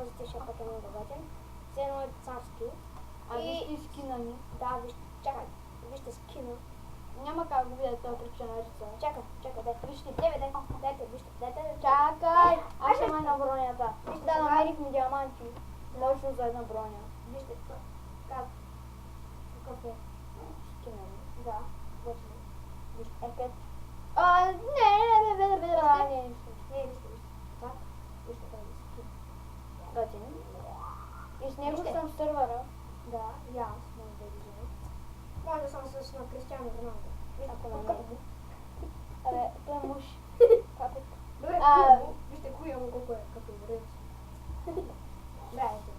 този тишък път е много готин. Все едно е царски. И скина ни. Да, чакай, вижте скина. Няма как го видя този причинарица. Чакай, дайте. Вижте. Дайте, вижте, дайте. Чакай! Аз ще Айде. май на бронята. Вижте Да, сега. намерихме диаманти. Точно за една броня. Вижте, какъв е? Скина ни. Да, готин. Вижте, Епет. не, Не. вижте. Так, вижте този скин. Готин. И с него Вижте. съм в сървъра. Да, и аз може да видя. Може да съм с на Кристиано Роналдо. Вижте, Ако не колко е. Абе, той е муж. Папет. Добре, А, вижте куя му колко е като ръц. Да, ето.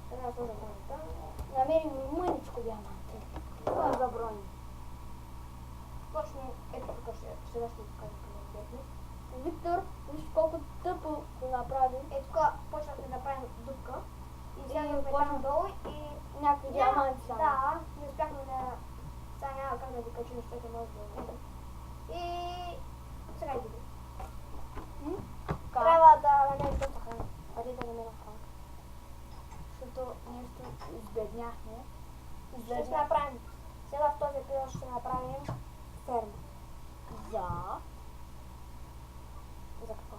Трябва да сложа бронята. Намерихме мъничко диаманти. Това е за брони. Точно ето тук сега ще ви покажа къде бяхме. Виктор, виж колко тъпо го направи. Ето тук почнахме да правим дупка. И вземахме почна- там долу и... Някакви диаманти само. Да, не успяхме да... Сега няма как да ви качим, защото може да видим. И... Сега иди. Трябва да намерим доста храна. Преди да намерим храна. Защото нещо избедняхме. Ще си направим. Сега в този епизод ще направим ферма. За... За какво?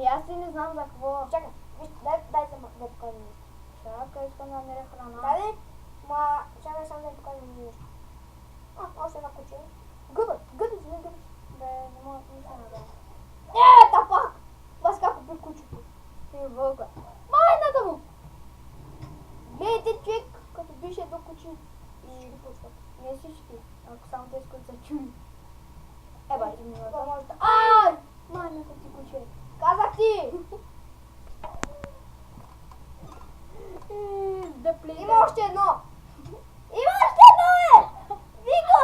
Аз и не знам за какво. Чакай, вижте, дай само да покажем нещо. Чакай, искам да намеря храна. Дай, чакай само да ви покажем нещо. Още една куче. Гъби, не гъби. Бе, не мога нищо да направя. Тапак! Бас как купи кучето. Ти вълка. Майната му! Гледайте човек, като бише едно куче и ги почват. Не всички, ако само тези, които са чули. Бати ми това може да... Ай! Майната ти куче. Казах ти! Да плита. Има още едно! Има още едно, бе! Виго!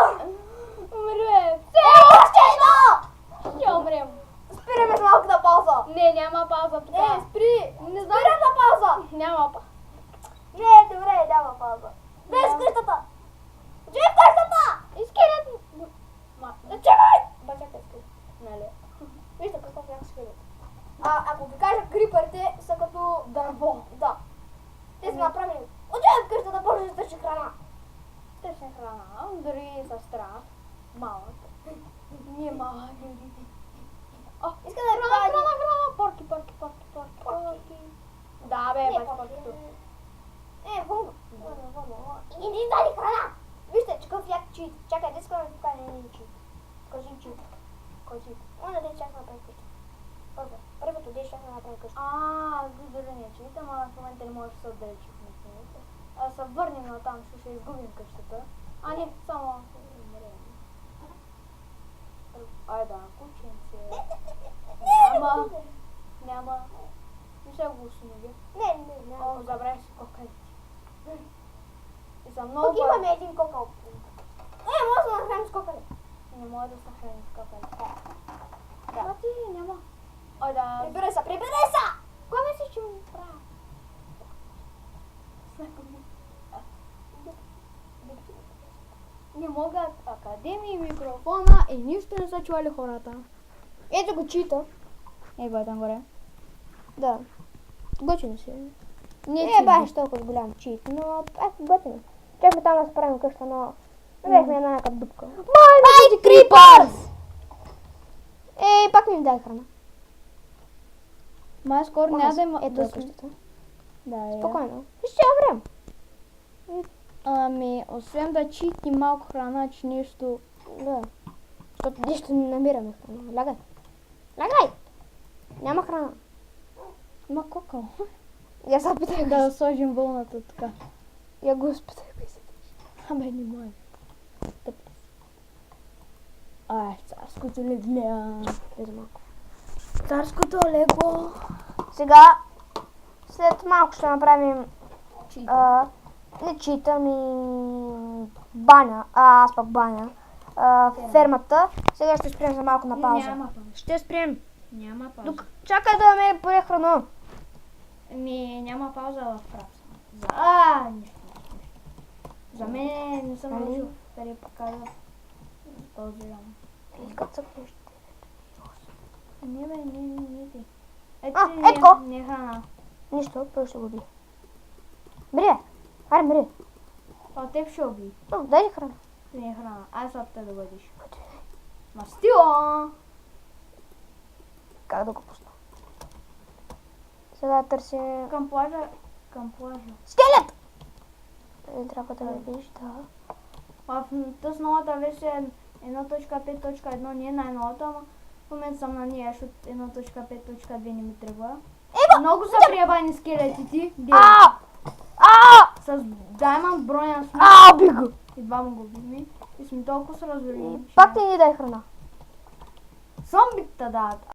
Умре! Има още едно! Ще умрем. Спираме с малката пауза! Не, няма пауза тук. Спри! Не знам. Спирам на пауза! Няма пауза. Не, добре, няма пауза. Без къщата! Живи в къщата! Изкерят. Чакай! Бачакай скелет. Нали? Вижте какъв някакъв скелет. Ако ви кажа, криперите са като дърво. Да. Те са направени. Отивай в къщата да почнеш да търси храна. Тъчна храна, дори с страх. Малък. Ние малък. Иска да ви Храна. Порки. Да, бе, Не, бачи порки. поркито. Вълна. И ни даде храна. Вижте, какъв як чит. Чакай, да искам да ви покажа един чит. Кажи чит. Кой чит? Оня дей чак да направи къща. Първото дей чак да направи къща. Дори не читам, а в момента не можеш да се отдалечи в местението. А се върнем на там, ще изгубим къщата. Не, само умрем. Айде, кученце. Няма. Не ще го установя. Не. О, забравя си кокалите. И са много... Тук имаме един кокъл. Може да нахраним с кокали. Не може да се храни с кокалите. Да. Ти няма. Айде. Прибирай се! Кой мислиш, че ми правя? Не могат академии, микрофона и нищо не са чували хората. Ето го чита. Го е там горе. Да. Готино си. Не Не е баш толкова голям чит, но готино. Чакай там да се правим къща, но бяхме една някаква дупка. Майни Крипърс! Пак ми дай храна. Май скоро няма да има... Ето е къщата. Да, Спокойно. Ще време. Освен да чити малко храна, че нещо... Да. Защото нищо не намираме храна. Лягай! Няма храна. Има кокъл. Я се питай Да сложим вълната така. Я го спитай кой се държи. Абе, не може. Царското легле. Ето малко. Царското легло. Сега, след малко ще направим Чита. не читам и баня, аз пък баня. Фермата. Сега ще спрем за малко на пауза. Няма пауза. Ще спрем. Няма пауза. Чакай да намерим поне храна. Няма пауза в правца. Нищо. За мен не съм научил да ли покажа този рам. Иска цъкнеш. Не ти. Етко. Не е храна. Нищо, той ще го убие. Бери, бе. Аре, бери. Това теб ще уби. Дай ни храна. Това не е храна. Ай сега те да бъдеш. Мастила! Как да го пусна? Сега търсим... Към плажа. Скелет! Трябва да ме видиш, да. В тази новата версия 1.5.1 не е най-новата, ама в момента съм на нея, защото 1.5.2 не ми тръгва. Много са приебани скелетите. С Diamond броня сме. Бига! И двама го бихме. И сме толкова се развели. Пак ти ни дай храна. Зомбите дадат.